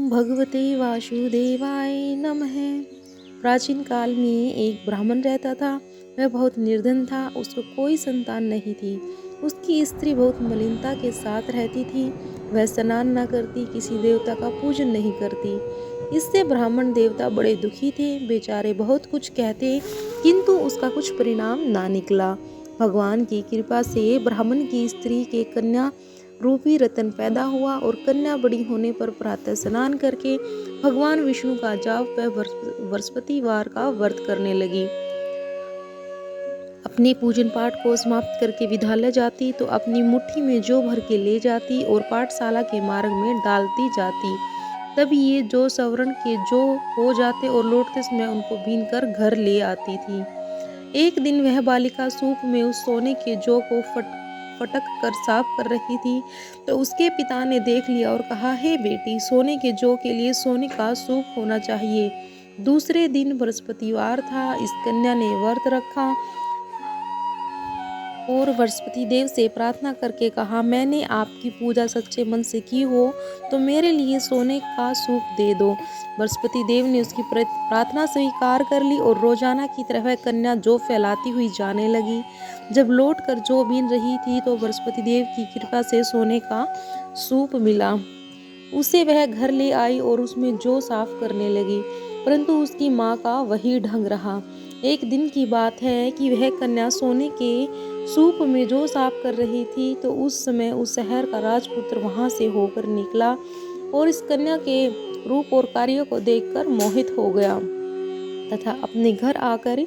ओम भगवते वासुदेवाय नमः। प्राचीन काल में एक ब्राह्मण रहता था। वह बहुत निर्धन था, उसको कोई संतान नहीं थी। उसकी स्त्री बहुत मलिनता के साथ रहती थी। वह स्नान न करती, किसी देवता का पूजन नहीं करती। इससे ब्राह्मण देवता बड़े दुखी थे। बेचारे बहुत कुछ कहते, किंतु उसका कुछ परिणाम ना निकला। भगवान की कृपा से ब्राह्मण की स्त्री के कन्या रूपी रतन पैदा हुआ और कन्या बड़ी होने पर प्रातः स्नान करके भगवान विष्णु का जाप व बृहस्पतिवार का व्रत करने लगी। अपने पूजन पाठ को समाप्त करके विद्यालय जाती तो अपनी मुट्ठी में जौ भर के ले जाती और पाठशाला के मार्ग में डालती जाती। तब ये जौ सवरण के जौ हो जाते और लौटते समय उनको बीन कर घर ले आती थी। एक दिन वह बालिका सूप में उस सोने के जौ को फटक कर साफ कर रही थी तो उसके पिता ने देख लिया और कहा, हे बेटी, सोने के जौ के लिए सोने का सूप होना चाहिए। दूसरे दिन बृहस्पतिवार था। इस कन्या ने व्रत रखा और बृहस्पति देव से प्रार्थना करके कहा, मैंने आपकी पूजा सच्चे मन से की हो तो मेरे लिए सोने का सूप दे दो। बृहस्पति देव ने उसकी प्रार्थना स्वीकार कर ली और रोजाना की तरह वह कन्या जौ फैलाती हुई जाने लगी। जब लौट कर जौ बीन रही थी तो बृहस्पति देव की कृपा से सोने का सूप मिला। उसे वह घर ले आई और उसमें जौ साफ करने लगी, परंतु उसकी माँ का वही ढंग रहा। एक दिन की बात है कि वह कन्या सोने के सूप में जौ साफ कर रही थी तो उस समय उस शहर का राजपुत्र वहां से होकर निकला और इस कन्या के रूप और कार्यों को देखकर मोहित हो गया तथा अपने घर आकर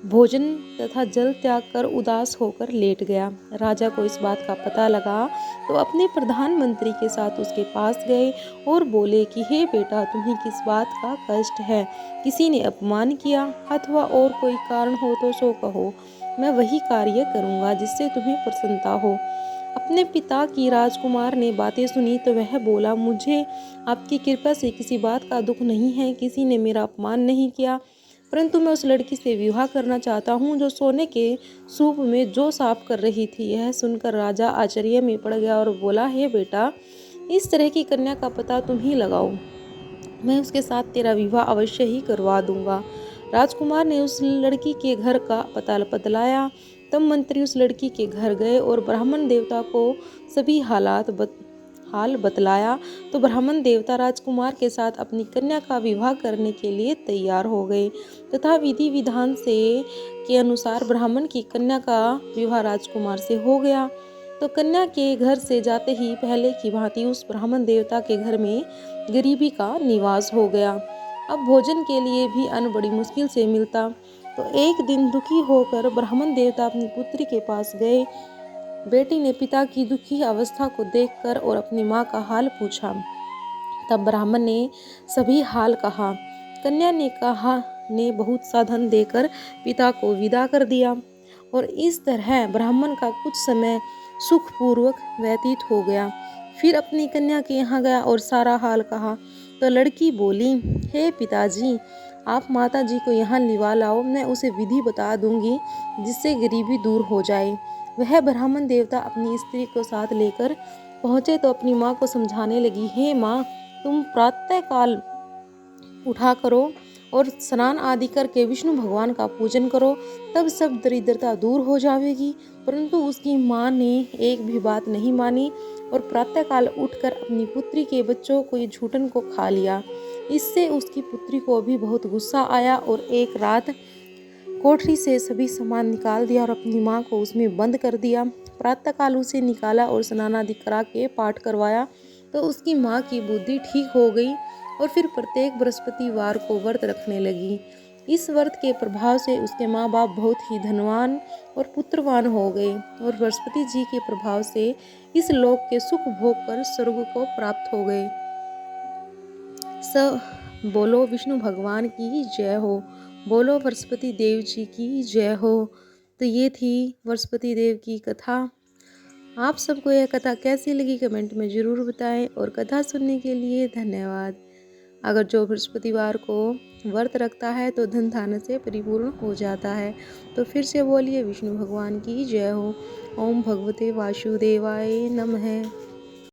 भोजन तथा जल त्याग कर उदास होकर लेट गया। राजा को इस बात का पता लगा तो अपने प्रधानमंत्री के साथ उसके पास गए और बोले कि हे बेटा, तुम्हें किस बात का कष्ट है? किसी ने अपमान किया अथवा और कोई कारण हो तो सो कहो, मैं वही कार्य करूँगा जिससे तुम्हें प्रसन्नता हो। अपने पिता की राजकुमार ने बातें सुनी तो वह बोला, मुझे आपकी कृपा से किसी बात का दुख नहीं है। किसी ने मेरा अपमान नहीं किया, परंतु मैं उस लड़की से विवाह करना चाहता हूँ जो सोने के सूप में जौ साफ कर रही थी। यह सुनकर राजा आश्चर्य में पड़ गया और बोला, हे बेटा, इस तरह की कन्या का पता तुम ही लगाओ, मैं उसके साथ तेरा विवाह अवश्य ही करवा दूंगा। राजकुमार ने उस लड़की के घर का पता बतलाया। तब मंत्री उस लड़की के घर गए और ब्राह्मण देवता को सभी हाल बतलाया तो ब्राह्मण देवता राजकुमार के साथ अपनी कन्या का विवाह करने के लिए तैयार हो गए तथा विधि विधान से के अनुसार ब्राह्मण की कन्या का विवाह राजकुमार से हो गया। तो कन्या के घर से जाते ही पहले की भांति उस ब्राह्मण देवता के घर में गरीबी का निवास हो गया। अब भोजन के लिए भी अन्न बड़ी मुश्किल से मिलता। तो एक दिन दुखी होकर ब्राह्मण देवता अपनी पुत्री के पास गए। बेटी ने पिता की दुखी अवस्था को देखकर और अपनी माँ का हाल पूछा। तब ब्राह्मण ने सभी हाल कहा। कन्या ने बहुत सा धन देकर पिता को विदा कर दिया और इस तरह ब्राह्मण का कुछ समय सुखपूर्वक व्यतीत हो गया। फिर अपनी कन्या के यहाँ गया और सारा हाल कहा तो लड़की बोली, हे पिताजी, आप माता जी को यहाँ लिवा लाओ, मैं उसे विधि बता दूंगी जिससे गरीबी दूर हो जाए। वह ब्राह्मण देवता अपनी स्त्री को साथ लेकर पहुँचे तो अपनी माँ को समझाने लगी, हे माँ, तुम प्रातः काल उठा करो और स्नान आदि करके विष्णु भगवान का पूजन करो, तब सब दरिद्रता दूर हो जाएगी। परंतु उसकी माँ ने एक भी बात नहीं मानी और प्रातःकाल उठकर अपनी पुत्री के बच्चों को झूठन को खा लिया। इससे उसकी पुत्री को भी बहुत गुस्सा आया और एक रात कोठरी से सभी सामान निकाल दिया और अपनी माँ को उसमें बंद कर दिया। प्रातःकाल उसे निकाला और स्नान आदि करा के पाठ करवाया तो उसकी माँ की बुद्धि ठीक हो गई और फिर प्रत्येक बृहस्पतिवार को व्रत रखने लगी। इस व्रत के प्रभाव से उसके माँ बाप बहुत ही धनवान और पुत्रवान हो गए और बृहस्पति जी के प्रभाव से इस लोक के सुख भोग कर स्वर्ग को प्राप्त हो गए। बोलो विष्णु भगवान की जय हो, बोलो बृहस्पति देव जी की जय हो। तो ये थी बृहस्पति देव की कथा। आप सबको यह कथा कैसी लगी कमेंट में ज़रूर बताएं और कथा सुनने के लिए धन्यवाद। अगर जो बृहस्पतिवार को व्रत रखता है तो धन धान्य से परिपूर्ण हो जाता है। तो फिर से बोलिए विष्णु भगवान की जय हो। ओम भगवते वासुदेवाय नमः।